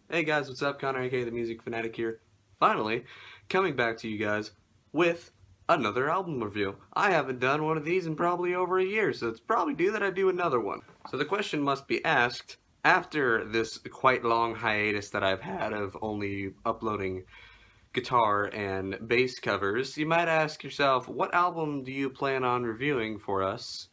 Hey guys, what's up? Connor, aka the Music Fanatic here. Finally, coming back to you guys with another album review. I haven't done one of these in probably over a year, so it's probably due that I do another one. So the question must be asked, after this quite long hiatus that I've had of only uploading guitar and bass covers, you might ask yourself, what album do you plan on reviewing for us?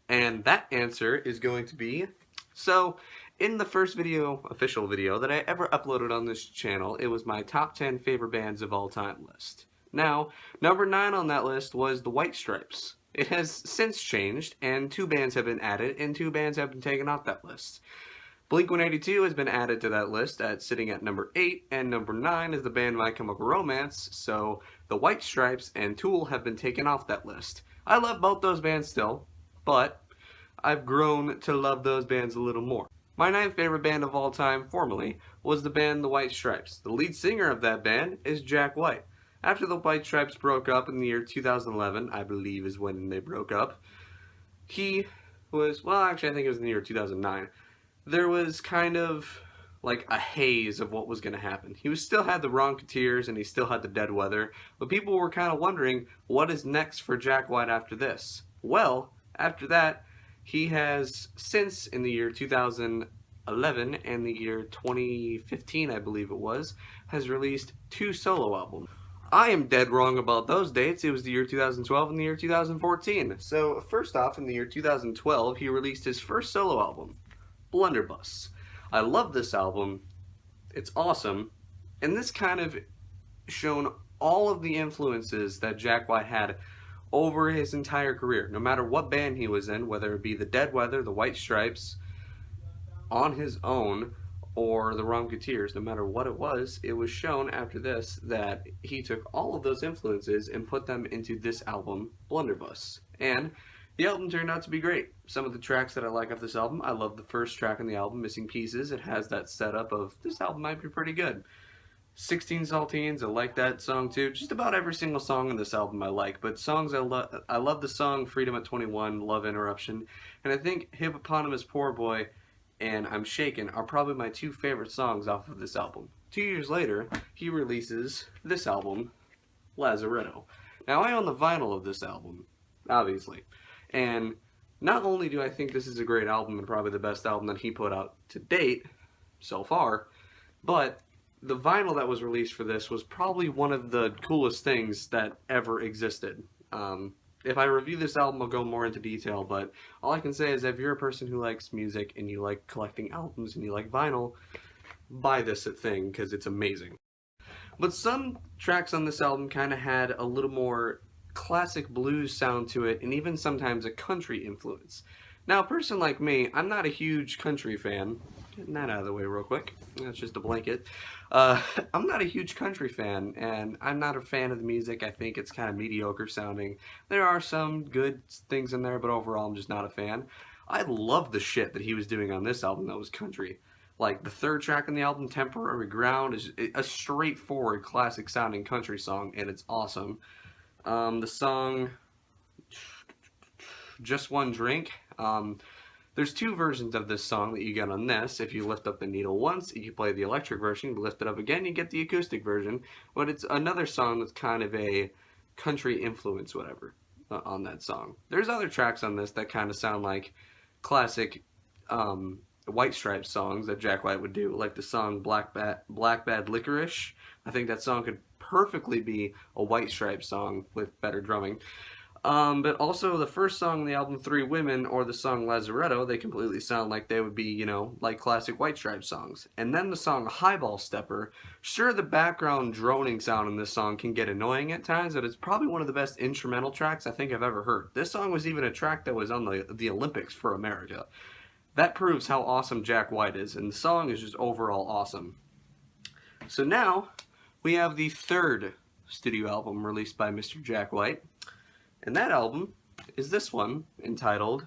And that answer is going to be, so in the first video, official video, that I ever uploaded on this channel, it was my top 10 favorite bands of all time list. Now, number 9 on that list was the White Stripes. It has since changed, and 2 bands have been added, and 2 bands have been taken off that list. Blink-182 has been added to that list at sitting at number 8, and number 9 is the band My Chemical Romance, so the White Stripes and Tool have been taken off that list. I love both those bands still, but I've grown to love those bands a little more. My ninth favorite band of all time, formerly, was the band The White Stripes. The lead singer of that band is Jack White. After the White Stripes broke up in the year 2011, I believe is when they broke up, he was, well actually I think it was in the year 2009, there was kind of like a haze of what was going to happen. He still had the Ronketeers and he still had the Dead Weather, but people were kind of wondering, what is next for Jack White after this? Well, after that, he has since, in the year 2011 and the year 2015, I believe it was, has released 2 solo albums. I am dead wrong about those dates. It was the year 2012 and the year 2014. So, first off, in the year 2012, he released his first solo album, Blunderbuss. I love this album. It's awesome. And this kind of shown all of the influences that Jack White had over his entire career. No matter what band he was in, whether it be the Dead Weather, the White Stripes, on his own, or the Ronketeers, no matter what it was shown after this that he took all of those influences and put them into this album, Blunderbuss. And the album turned out to be great. Some of the tracks that I like off this album, I love the first track on the album, Missing Pieces. It has that setup of, this album might be pretty good. 16 Saltines, I like that song too. Just about every single song on this album I like, but songs I love the song Freedom at 21, Love Interruption, and I think Hippopotamus Poor Boy and I'm Shaken are probably my 2 favorite songs off of this album. 2 years later, he releases this album, Lazaretto. Now I own the vinyl of this album, obviously, and not only do I think this is a great album and probably the best album that he put out to date, so far, but the vinyl that was released for this was probably one of the coolest things that ever existed. If I review this album, I'll go more into detail, but all I can say is if you're a person who likes music and you like collecting albums and you like vinyl, buy this thing because it's amazing. But some tracks on this album kind of had a little more classic blues sound to it and even sometimes a country influence. Now, a person like me, I'm not a huge country fan. Getting that out of the way real quick. That's just a blanket. I'm not a huge country fan, and I'm not a fan of the music. I think it's kind of mediocre sounding. There are some good things in there, but overall I'm just not a fan. I love the shit that he was doing on this album that was country. Like, the third track on the album, Temporary Ground, is a straightforward, classic sounding country song, and it's awesome. The song Just One Drink, there's 2 versions of this song that you get on this. If you lift up the needle once, you play the electric version. You lift it up again, you get the acoustic version. But it's another song that's kind of a country influence, whatever, on that song. There's other tracks on this that kind of sound like classic White Stripes songs that Jack White would do, like the song Black Bad Licorice. I think that song could perfectly be a White Stripes song with better drumming. But also the first song on the album, Three Women, or the song Lazaretto, they completely sound like they would be, you know, like classic White Stripes songs. And then the song Highball Stepper, sure, the background droning sound in this song can get annoying at times, but it's probably one of the best instrumental tracks I think I've ever heard. This song was even a track that was on the Olympics for America. That proves how awesome Jack White is, and the song is just overall awesome. So now, we have the 3rd studio album released by Mr. Jack White. And that album is this one, entitled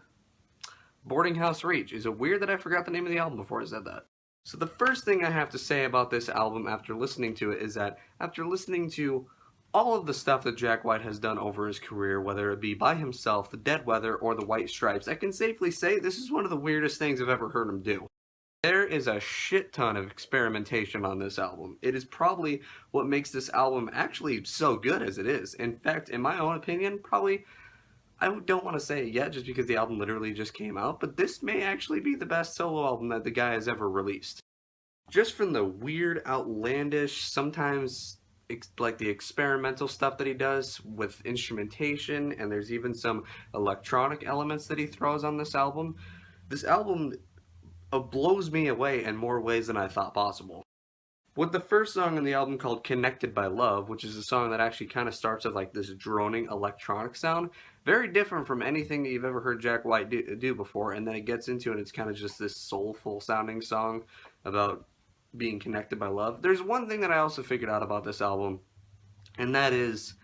Boarding House Reach. Is it weird that I forgot the name of the album before I said that? So the first thing I have to say about this album after listening to it is that after listening to all of the stuff that Jack White has done over his career, whether it be by himself, the Dead Weather, or the White Stripes, I can safely say this is one of the weirdest things I've ever heard him do. There is a shit ton of experimentation on this album. It is probably what makes this album actually so good as it is. In fact, in my own opinion, probably, I don't want to say it yet just because the album literally just came out, but this may actually be the best solo album that the guy has ever released. Just from the weird, outlandish, sometimes like the experimental stuff that he does with instrumentation, and there's even some electronic elements that he throws on this album. This album blows me away in more ways than I thought possible. With the first song on the album called Connected by Love, which is a song that actually kind of starts with like this droning electronic sound, very different from anything that you've ever heard Jack White do before, and then it gets into it, it's kind of just this soulful sounding song about being connected by love. There's one thing that I also figured out about this album, and that is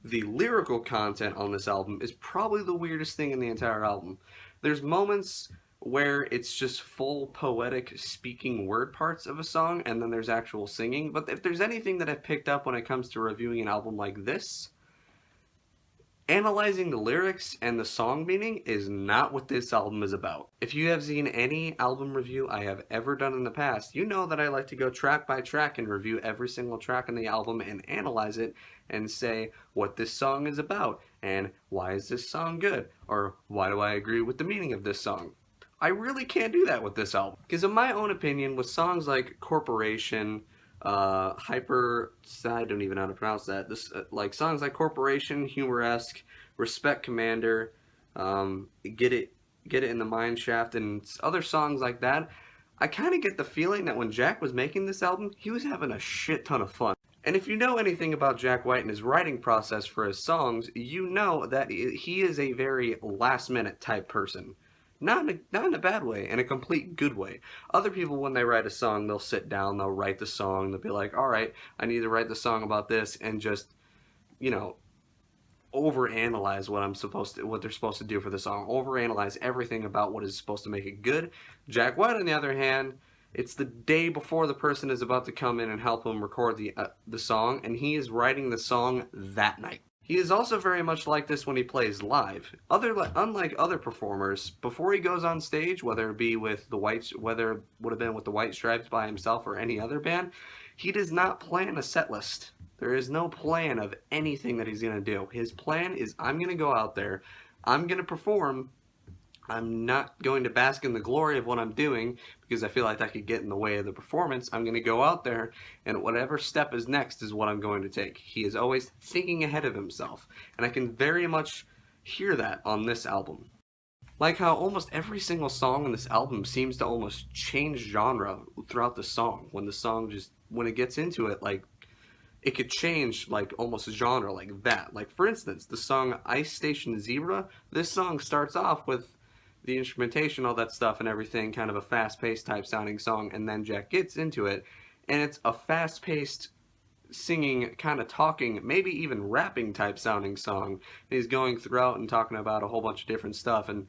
the lyrical content on this album is probably the weirdest thing in the entire album. There's moments where it's just full poetic speaking word parts of a song, and then there's actual singing. But if there's anything that I've picked up when it comes to reviewing an album like this, analyzing the lyrics and the song meaning is not what this album is about. If you have seen any album review I have ever done in the past, you know that I like to go track by track and review every single track on the album and analyze it and say what this song is about and why is this song good, or why do I agree with the meaning of this song. I really can't do that with this album, because in my own opinion, with songs like Corporation, I don't even know how to pronounce that. Like songs like Corporation, Humoresque, Respect Commander, Get It in the Mine Shaft, and other songs like that, I kind of get the feeling that when Jack was making this album, he was having a shit ton of fun. And if you know anything about Jack White and his writing process for his songs, you know that he is a very last-minute type person. Not in a bad way, in a complete good way. Other people, when they write a song, they'll sit down, they'll write the song, they'll be like, all right, I need to write the song about this, and just, overanalyze what they're supposed to do for the song, overanalyze everything about what is supposed to make it good. Jack White, on the other hand, it's the day before the person is about to come in and help him record the song, and he is writing the song that night. He is also very much like this when he plays live. Unlike other performers, before he goes on stage, whether it be with whether it would have been with the White Stripes by himself or any other band, he does not plan a set list. There is no plan of anything that he's going to do. His plan is, I'm going to go out there, I'm going to perform, I'm not going to bask in the glory of what I'm doing because I feel like that could get in the way of the performance. I'm going to go out there, and whatever step is next is what I'm going to take. He is always thinking ahead of himself, and I can very much hear that on this album. Like how almost every single song on this album seems to almost change genre throughout the song. When it gets into it, like, it could change, like, almost a genre like that. Like, for instance, the song Ice Station Zebra, this song starts off with the instrumentation, all that stuff and everything, kind of a fast-paced type sounding song, and then Jack gets into it, and it's a fast-paced singing, kind of talking, maybe even rapping type sounding song. And he's going throughout and talking about a whole bunch of different stuff, and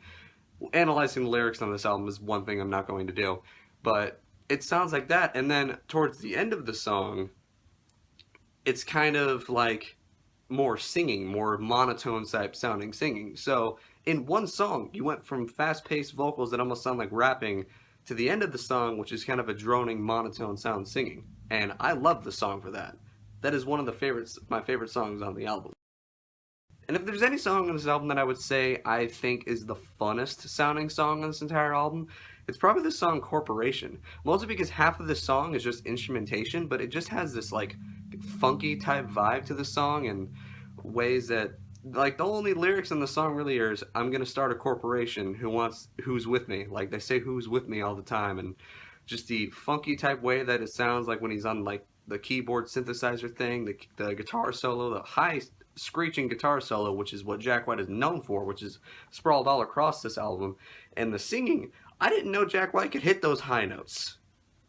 analyzing the lyrics on this album is one thing I'm not going to do, but it sounds like that, and then towards the end of the song, it's kind of like more singing, more monotone type sounding singing. So in one song, you went from fast-paced vocals that almost sound like rapping to the end of the song, which is kind of a droning, monotone sound singing. And I love the song for that. That is one of my favorite songs on the album. And if there's any song on this album that I would say I think is the funnest sounding song on this entire album, it's probably the song Corporation. Mostly because half of the song is just instrumentation, but it just has this like funky type vibe to the song and ways that, like, the only lyrics in the song really are, I'm gonna start a corporation, who's with me. Like, they say who's with me all the time, and just the funky type way that it sounds like when he's on like the keyboard synthesizer thing, the guitar solo, the high screeching guitar solo, which is what Jack White is known for, which is sprawled all across this album, and the singing. I didn't know Jack White could hit those high notes.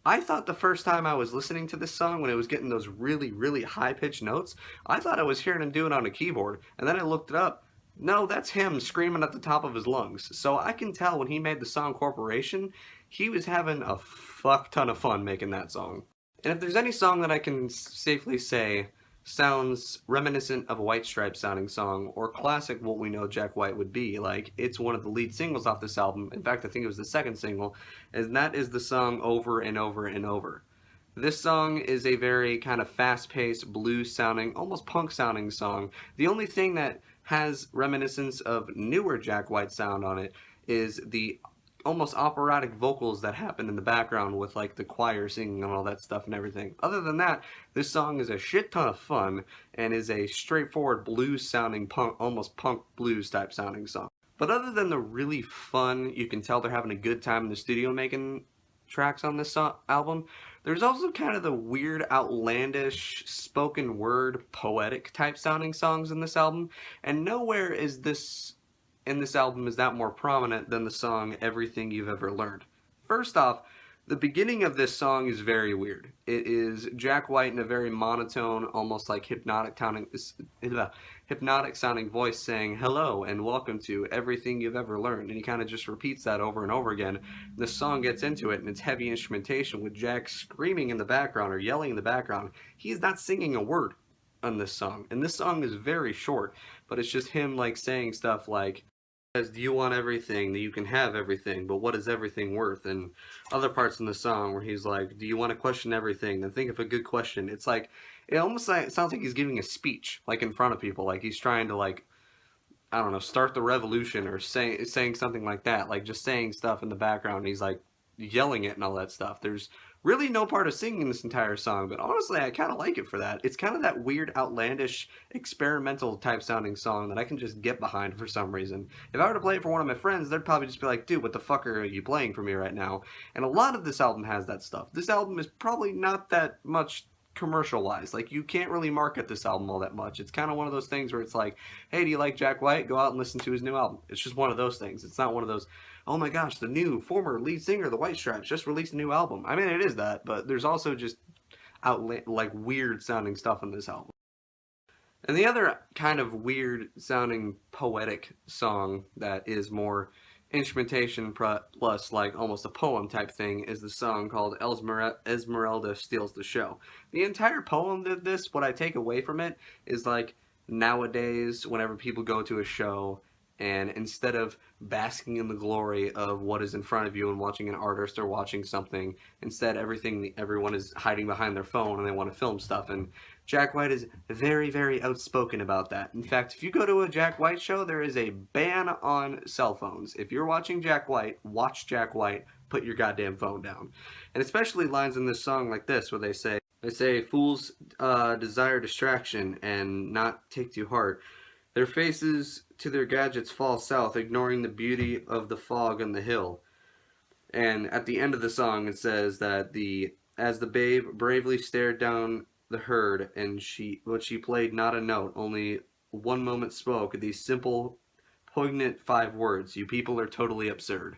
I thought the first time I was listening to this song, when it was getting those really, really high-pitched notes, I thought I was hearing him do it on a keyboard, and then I looked it up. No, that's him screaming at the top of his lungs. So I can tell when he made the song Corporation, he was having a fuck ton of fun making that song. And if there's any song that I can safely say sounds reminiscent of a White Stripes sounding song, or classic what we know Jack White would be. Like, it's one of the lead singles off this album. In fact, I think it was the second single, and that is the song Over and Over and Over. This song is a very kind of fast-paced, blues-sounding, almost punk-sounding song. The only thing that has reminiscence of newer Jack White sound on it is the almost operatic vocals that happen in the background with like the choir singing and all that stuff and everything. Other than that, this song is a shit ton of fun and is a straightforward blues-sounding punk, almost punk blues type sounding song. But other than the really fun, you can tell they're having a good time in the studio making tracks on this album, there's also kind of the weird, outlandish, spoken word, poetic type sounding songs in this album, and nowhere is this in this album is that more prominent than the song Everything You've Ever Learned. First off, the beginning of this song is very weird. It is Jack White in a very monotone, almost like hypnotic sounding voice saying hello and welcome to everything you've ever learned, and he kind of just repeats that over and over again. The song gets into it, and it's heavy instrumentation with Jack screaming in the background or yelling in the background. He's not singing a word on this song, and this song is very short, but it's just him like saying stuff like, says, do you want everything, that you can have everything, but what is everything worth? And other parts in the song where he's like, do you want to question everything, then think of a good question. It's like, it almost like, sounds like he's giving a speech, like in front of people, like he's trying to like, I don't know, start the revolution or saying something like that, like just saying stuff in the background, and he's like yelling it and all that stuff. There's really no part of singing this entire song, but honestly, I kind of like it for that. It's kind of that weird, outlandish, experimental type sounding song that I can just get behind for some reason. If I were to play it for one of my friends, they'd probably just be like, dude, what the fuck are you playing for me right now? And a lot of this album has that stuff. This album is probably not that much commercial-wise. Like, you can't really market this album all that much. It's kind of one of those things where it's like, hey, do you like Jack White? Go out and listen to his new album. It's just one of those things. It's not one of those, oh my gosh, the new former lead singer of the White Stripes just released a new album. I mean, it is that, but there's also just like weird sounding stuff in this album. And the other kind of weird sounding poetic song that is more instrumentation plus like almost a poem type thing is the song called Esmeralda Steals the Show. The entire poem of this, what I take away from it is like, nowadays whenever people go to a show, and instead of basking in the glory of what is in front of you and watching an artist or watching something, instead everyone is hiding behind their phone and they want to film stuff. And Jack White is very, very outspoken about that. In fact, if you go to a Jack White show, there is a ban on cell phones. If you're watching Jack White, watch Jack White, put your goddamn phone down. And especially lines in this song like this where they say, fools desire distraction and not take to heart. Their faces to their gadgets fall south, ignoring the beauty of the fog and the hill. And at the end of the song, it says that as the babe bravely stared down the herd, and she played not a note, only one moment spoke these simple, poignant 5 words: "You people are totally absurd."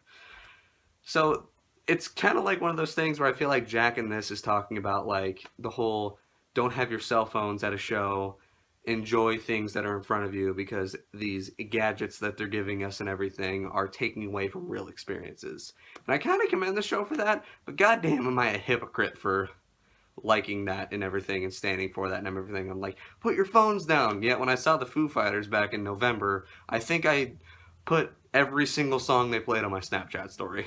So it's kind of like one of those things where I feel like Jack in this is talking about like the whole don't have your cell phones at a show. Enjoy things that are in front of you, because these gadgets that they're giving us and everything are taking away from real experiences. And I kind of commend the show for that, but goddamn am I a hypocrite for liking that and everything and standing for that and everything. I'm like, put your phones down. Yet when I saw the Foo Fighters back in November, I think I put every single song they played on my Snapchat story.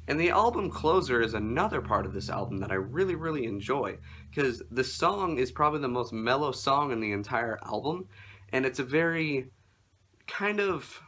And the album closer is another part of this album that I really, really enjoy, because the song is probably the most mellow song in the entire album, and it's a very kind of,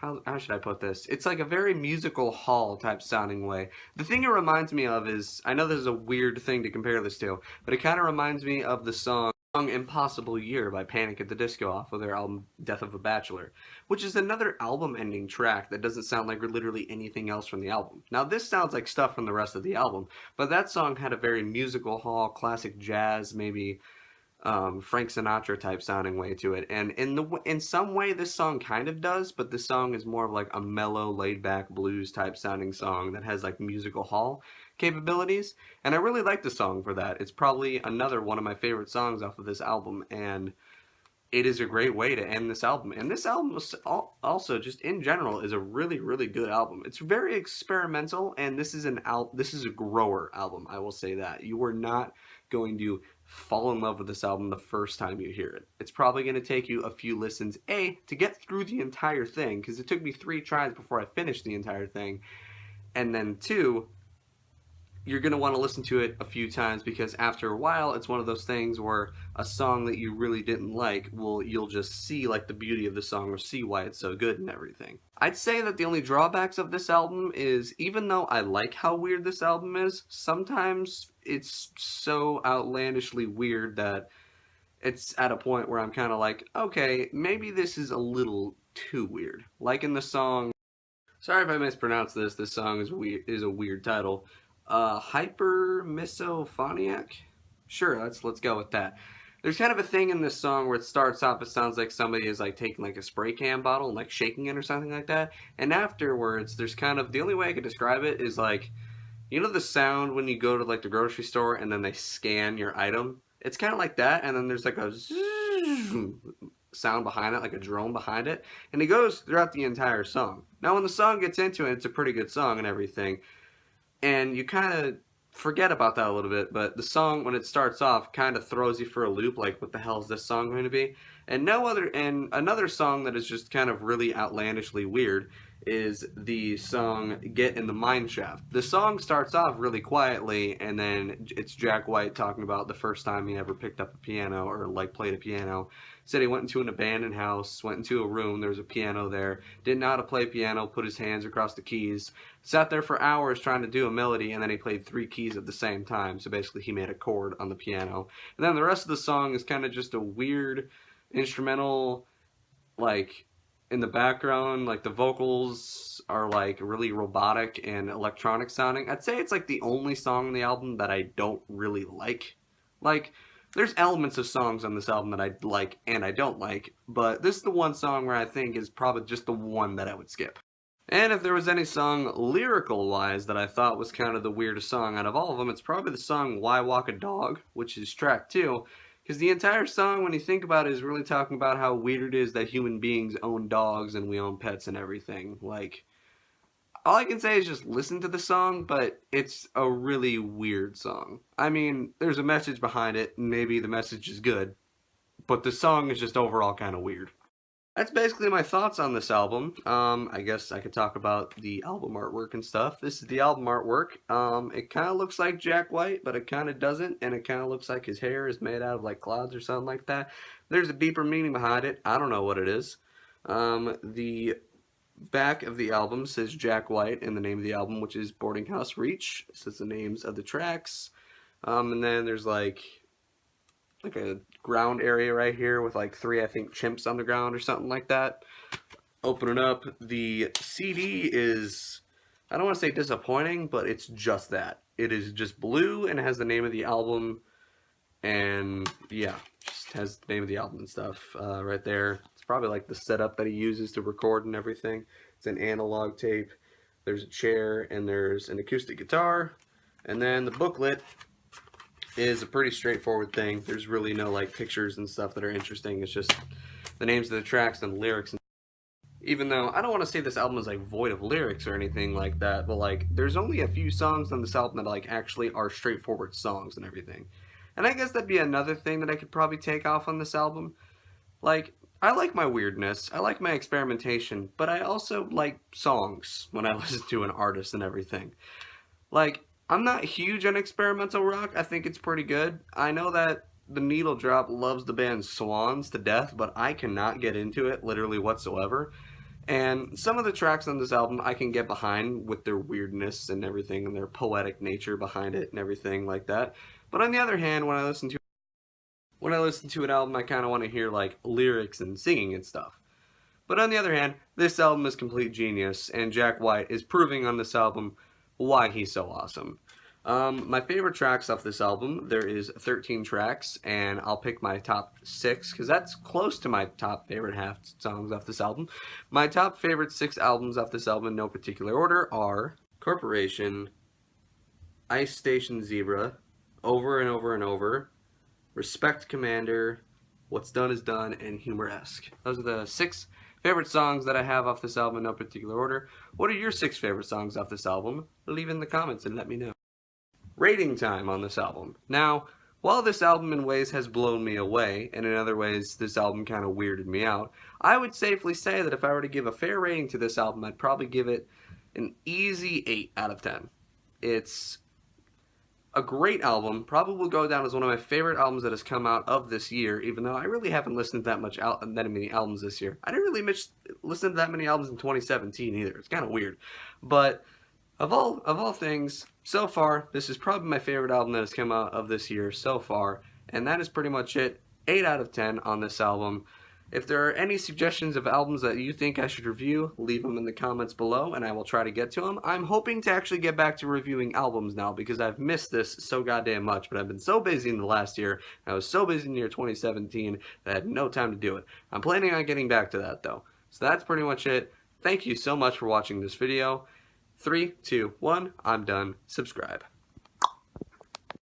how should I put this? It's like a very musical hall type sounding way. The thing it reminds me of is, I know this is a weird thing to compare this to, but it kind of reminds me of the song Impossible Year by Panic at the Disco off of their album Death of a Bachelor, which is another album ending track that doesn't sound like literally anything else from the album. Now this sounds like stuff from the rest of the album, but that song had a very musical hall, classic jazz, maybe Frank Sinatra type sounding way to it, and in some way this song kind of does, but this song is more of like a mellow, laid back blues type sounding song that has like musical hall capabilities, and I really like the song for that. It's probably another one of my favorite songs off of this album, and it is a great way to end this album. And this album also, just in general, is a really, really good album. It's very experimental, and this is a grower album, I will say that. You are not going to fall in love with this album the first time you hear it. It's probably going to take you a few listens, A, to get through the entire thing, because it took me 3 tries before I finished the entire thing, and then 2, you're going to want to listen to it a few times, because after a while, it's one of those things where a song that you really didn't like, well, you'll just see like the beauty of the song or see why it's so good and everything. I'd say that the only drawbacks of this album is, even though I like how weird this album is, sometimes it's so outlandishly weird that it's at a point where I'm kind of like, okay, maybe this is a little too weird. Like in the song, sorry if I mispronounced this, this song is a weird title. Hyper Misophoniac? Sure, let's go with that. There's kind of a thing in this song where it starts off, it sounds like somebody is like taking like a spray can bottle and like shaking it or something like that. And afterwards, there's kind of, the only way I could describe it is like, you know the sound when you go to like the grocery store and then they scan your item? It's kind of like that, and then there's like a sound behind it, like a drone behind it, and it goes throughout the entire song. Now when the song gets into it, it's a pretty good song and everything, and you kind of forget about that a little bit, but the song, when it starts off, kind of throws you for a loop, like what the hell is this song going to be? And another song that is just kind of really outlandishly weird is the song Get in the Mine Shaft. The song starts off really quietly, and then it's Jack White talking about the first time he ever picked up a piano or like played a piano. Said he went into an abandoned house, went into a room, there was a piano there, didn't know how to play piano, put his hands across the keys, sat there for hours trying to do a melody, and then he played 3 keys at the same time. So basically he made a chord on the piano. And then the rest of the song is kind of just a weird instrumental, like in the background, like the vocals are like really robotic and electronic sounding. I'd say it's like the only song on the album that I don't really like. Like, there's elements of songs on this album that I like and I don't like, but this is the one song where I think is probably just the one that I would skip. And if there was any song lyrical-wise that I thought was kind of the weirdest song out of all of them, it's probably the song Why Walk a Dog, which is track 2. Because the entire song, when you think about it, is really talking about how weird it is that human beings own dogs and we own pets and everything. Like, all I can say is just listen to the song, but it's a really weird song. I mean, there's a message behind it, and maybe the message is good, but the song is just overall kind of weird. That's basically my thoughts on this album. I guess I could talk about the album artwork and stuff. This is the album artwork. It kind of looks like Jack White, but it kind of doesn't, and it kind of looks like his hair is made out of like clouds or something like that. There's a deeper meaning behind it. I don't know what it is. The back of the album says Jack White and the name of the album, which is Boarding House Reach. It says the names of the tracks. And then there's like a ground area right here with like 3, I think, chimps on the ground or something like that. Opening up, the CD is, I don't want to say disappointing, but it's just that. It is just blue and it has the name of the album, and yeah, just has the name of the album and stuff right there. It's probably like the setup that he uses to record and everything. It's an analog tape. There's a chair and there's an acoustic guitar, and then the booklet is a pretty straightforward thing. There's really no like pictures and stuff that are interesting. It's just the names of the tracks and the lyrics. Even though I don't want to say this album is like void of lyrics or anything like that, but like there's only a few songs on this album that like actually are straightforward songs and everything. And I guess that'd be another thing that I could probably take off on this album. Like, I like my weirdness, I like my experimentation, but I also like songs when I listen to an artist and everything. Like, I'm not huge on experimental rock. I think it's pretty good. I know that the Needle Drop loves the band Swans to death, but I cannot get into it literally whatsoever. And some of the tracks on this album I can get behind with their weirdness and everything and their poetic nature behind it and everything like that. But on the other hand, when I listen to an album, I kind of want to hear like lyrics and singing and stuff. But on the other hand, this album is complete genius, and Jack White is proving on this album why he's so awesome. My favorite tracks off this album, there is 13 tracks, and I'll pick my top 6, because that's close to my top favorite half songs off this album. My top favorite 6 albums off this album in no particular order are Corporation, Ice Station Zebra, Over and Over and Over, Respect Commander, What's Done is Done, and Humoresque. Those are the 6 favorite songs that I have off this album in no particular order. What are your 6 favorite songs off this album? Leave in the comments and let me know. Rating time on this album. Now, While this album in ways has blown me away, and in other ways this album kind of weirded me out, I would safely say that if I were to give a fair rating to this album, I'd probably give it an easy 8 out of 10. It's a great album, probably will go down as one of my favorite albums that has come out of this year, even though I really haven't listened to that many albums this year. I didn't really listen to that many albums in 2017 either. It's kind of weird. But of all things, so far, this is probably my favorite album that has come out of this year so far, and that is pretty much it. 8 out of 10 on this album. If there are any suggestions of albums that you think I should review, leave them in the comments below and I will try to get to them. I'm hoping to actually get back to reviewing albums now because I've missed this so goddamn much, but I've been so busy in the last year, I was so busy in the year 2017 that I had no time to do it. I'm planning on getting back to that though. So that's pretty much it. Thank you so much for watching this video. 3, 2, 1, I'm done. Subscribe.